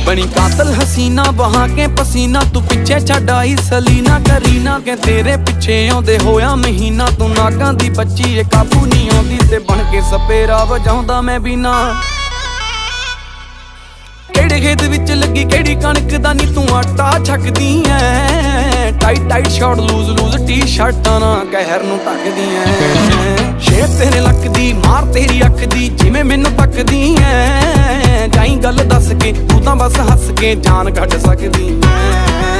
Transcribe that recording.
बनी कातल हसीना बहा के पसीना, तू पिछे छड्ड आई सलीना करीना के तेरे पिछे आउंदे होया महीना। तू नागां दी बच्ची ए काबू नहीं आउंदी ते बन के सपेरा वजाउंदा मैं भी ना। केड़े खेत विच लगी केड़ी कणक दा नी तू आटा छकदी ऐ। Tight tight short loose loose टी शर्टां ना कहर नूं ढकदी ऐ। शेर तेरे लक दी मार तेरी अख दी जिवें मैनूं तकदी ऐ। जाई गल दस के तू तां बस हस के जान कढ सकदी ऐ।